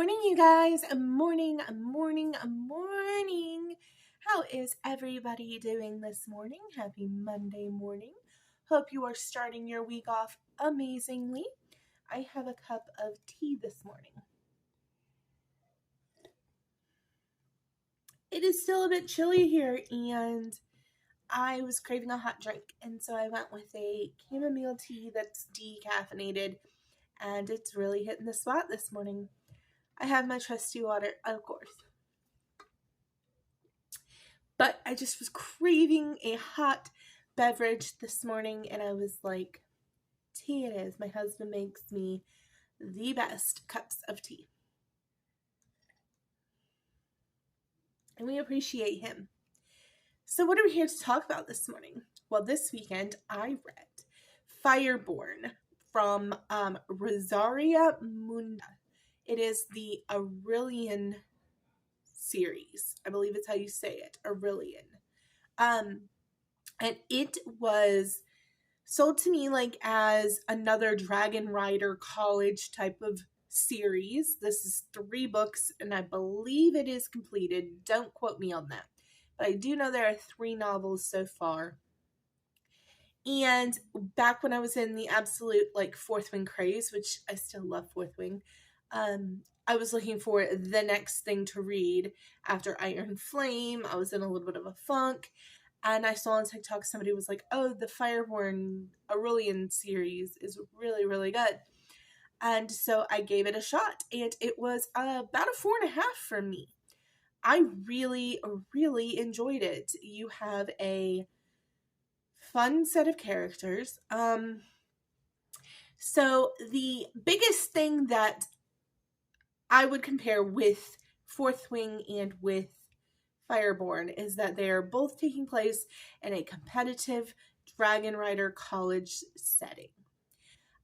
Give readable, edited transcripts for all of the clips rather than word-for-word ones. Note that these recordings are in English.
morning, you guys. Morning. How is everybody doing this morning? Happy Monday morning. Hope you are starting your week off amazingly. I have a cup of tea this morning. It is still a bit chilly here, and I was craving a hot drink, and so I went with a chamomile tea that's decaffeinated, and it's really hitting the spot this morning. I have my trusty water, of course. But I just was craving a hot beverage this morning, and I was like, tea it is. My husband makes me the best cups of tea. And we appreciate him. So what are we here to talk about this morning? Well, this weekend I read Fireborne from Rosario Munda. It is the Aurelian series. I believe it's how you say it, Aurelian. And it was sold to me like as another Dragon Rider college type of series. This is 3 books, and I believe it is completed. Don't quote me on that. But I do know there are 3 novels so far. And back when I was in the absolute Fourth Wing craze, which I still love Fourth Wing, I was looking for the next thing to read after Iron Flame. I was in a little bit of a funk, and I saw on TikTok somebody was like, oh, the Fireborne Aurelian series is really, really good. And so I gave it a shot, and it was about a 4.5 for me. I really, really enjoyed it. You have a fun set of characters. So the biggest thing that I would compare with Fourth Wing and with Fireborne is that they are both taking place in a competitive Dragon Rider college setting.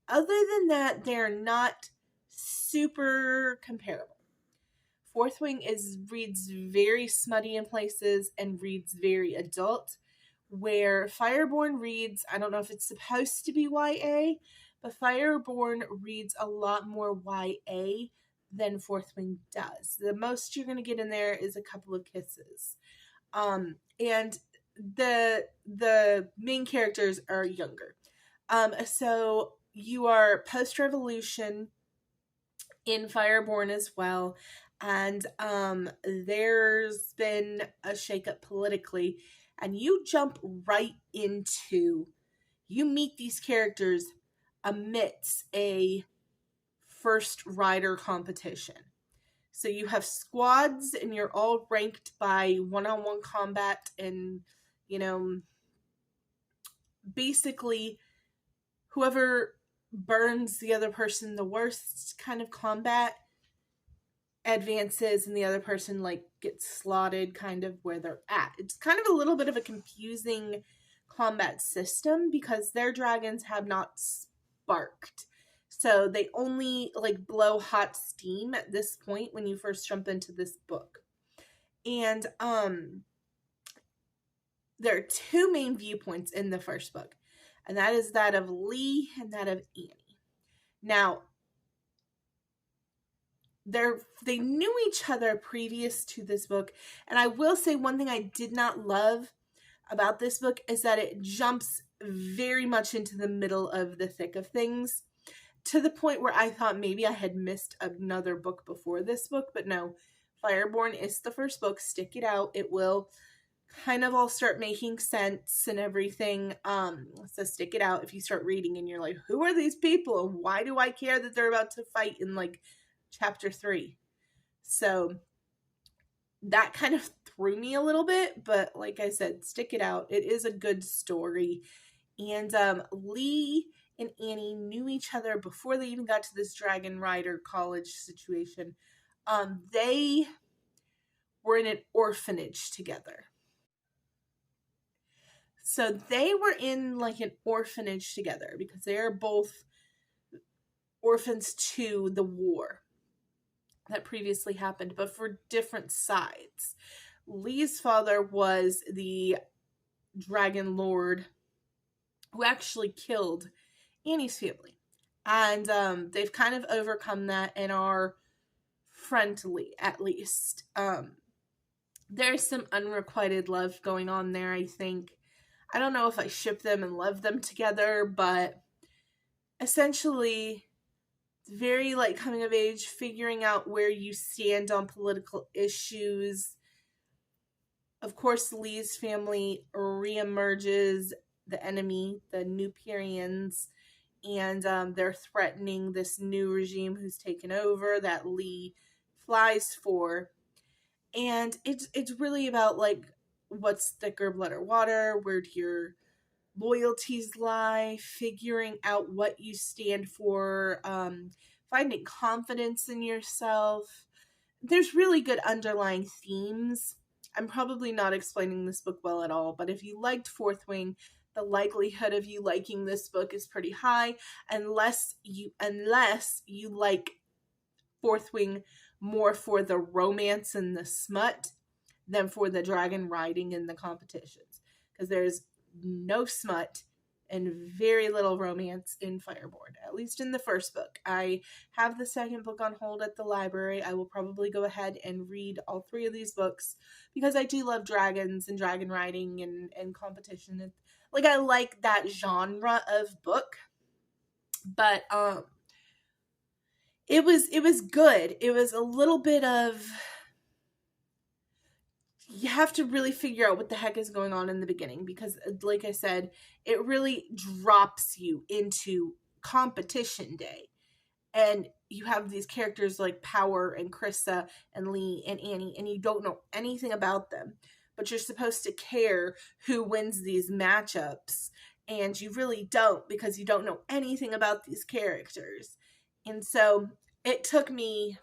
Other than that, they're not super comparable. Fourth Wing reads very smutty in places and reads very adult, where Fireborne reads, I don't know if it's supposed to be YA, but Fireborne reads a lot more YA than Fourth Wing does. The most you're going to get in there is a couple of kisses. And the main characters are younger. So you are post-revolution in Fireborne as well. And there's been a shakeup politically. And you jump right into, you meet these characters amidst a first rider competition. So you have squads, and you're all ranked by one-on-one combat, and basically whoever burns the other person the worst kind of combat advances, and the other person gets slotted kind of where they're at. It's kind of a little bit of a confusing combat system because their dragons have not sparked. So they only blow hot steam at this point when you first jump into this book. And there are 2 main viewpoints in the first book, and that is that of Lee and that of Annie. Now, they knew each other previous to this book, and I will say one thing I did not love about this book is that it jumps very much into the middle of the thick of things, to the point where I thought maybe I had missed another book before this book, but no. Fireborne is the first book. Stick it out. It will kind of all start making sense and everything. So stick it out if you start reading and you're like, who are these people? And why do I care that they're about to fight in chapter 3? So that kind of threw me a little bit, but like I said, stick it out. It is a good story. And Lee and Annie knew each other before they even got to this Dragon Rider college situation. They were in an orphanage together. So they were in an orphanage together because they are both orphans to the war that previously happened, but for different sides. Lee's father was the Dragon Lord who actually killed Annie's family. And they've kind of overcome that and are friendly, at least. There's some unrequited love going on there, I think. I don't know if I ship them and love them together, but essentially, very like coming of age, figuring out where you stand on political issues. Of course, Lee's family reemerges, the enemy, the Nuperians, and they're threatening this new regime who's taken over that Lee flies for. And it's really about like what's thicker, blood or water, where do your loyalties lie, figuring out what you stand for, finding confidence in yourself. There's really good underlying themes. I'm probably not explaining this book well at all, but if you liked Fourth Wing, the likelihood of you liking this book is pretty high, unless you like Fourth Wing more for the romance and the smut than for the dragon riding and the competitions, because there's no smut and very little romance in Fireborne, at least in the first book. I have the second book on hold at the library. I will probably go ahead and read all 3 of these books because I do love dragons and dragon riding and competition. Like, I like that genre of book. But it was good. It was a little bit of, you have to really figure out what the heck is going on in the beginning, because like I said, it really drops you into competition day, and you have these characters like Power and Krista and Lee and Annie, and you don't know anything about them, but you're supposed to care who wins these matchups, and you really don't, because you don't know anything about these characters. And so it took me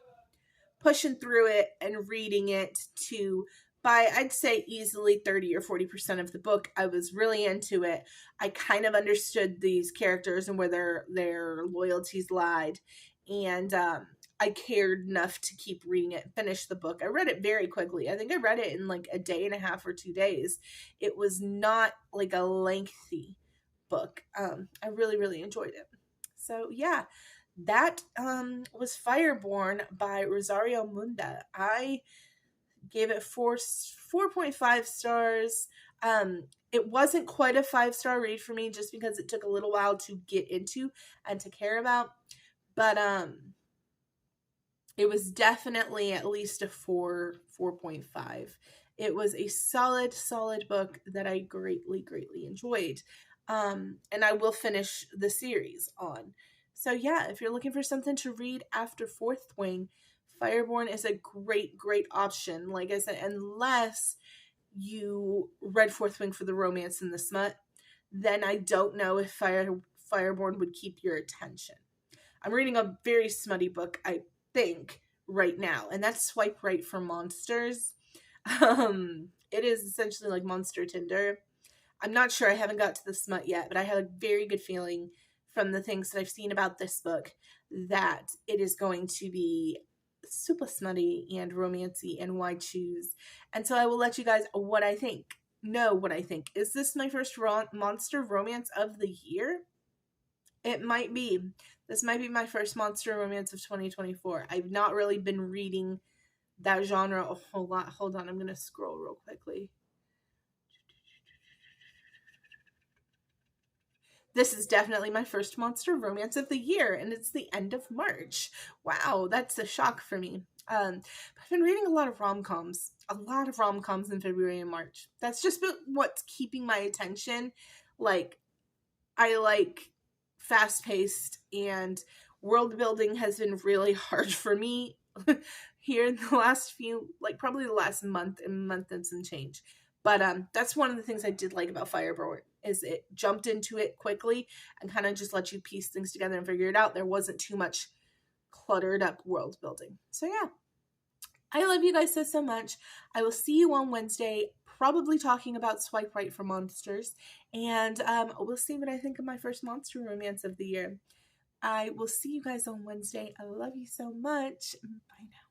pushing through it and reading it to, by I'd say easily 30 or 40% of the book, I was really into it. I kind of understood these characters and where their loyalties lied, and I cared enough to keep reading it and finish the book. I read it very quickly. I think I read it in like a day and a half or 2 days. It was not like a lengthy book. I really, really enjoyed it. So yeah, that was Fireborne by Rosario Munda. I gave it 4.5 stars. It wasn't quite a 5-star read for me, just because it took a little while to get into and to care about. But it was definitely at least a 4.5. It was a solid book that I greatly enjoyed. And I will finish the series on. So yeah, if you're looking for something to read after Fourth Wing, Fireborne is a great option. Like I said, unless you read Fourth Wing for the romance and the smut, then I don't know if Fireborne would keep your attention. I'm reading a very smutty book, I think, right now, and that's Swipe Right for Monsters. It is essentially like Monster Tinder. I'm not sure, I haven't got to the smut yet, but I have a very good feeling from the things that I've seen about this book that it is going to be super smutty and romancy, and why choose? And so I will let you guys know what I think. Is this my first monster romance of the year? It might be. This might be my first monster romance of 2024. I've not really been reading that genre a whole lot. Hold on, I'm going to scroll real quickly. This is definitely my first monster romance of the year, and it's the end of March. Wow, that's a shock for me. I've been reading a lot of rom-coms in February and March. That's just what's keeping my attention. Like, I like fast-paced, and world building has been really hard for me here in the last few, like probably the last month and some change. But that's one of the things I did like about Fireborne, is it jumped into it quickly and kind of just let you piece things together and figure it out. There wasn't too much cluttered up world building. So yeah, I love you guys so much. I will see you on Wednesday, probably talking about Swipe Right for Monsters, and we'll see what I think of my first monster romance of the year. I will see you guys on Wednesday. I love you so much. Bye now.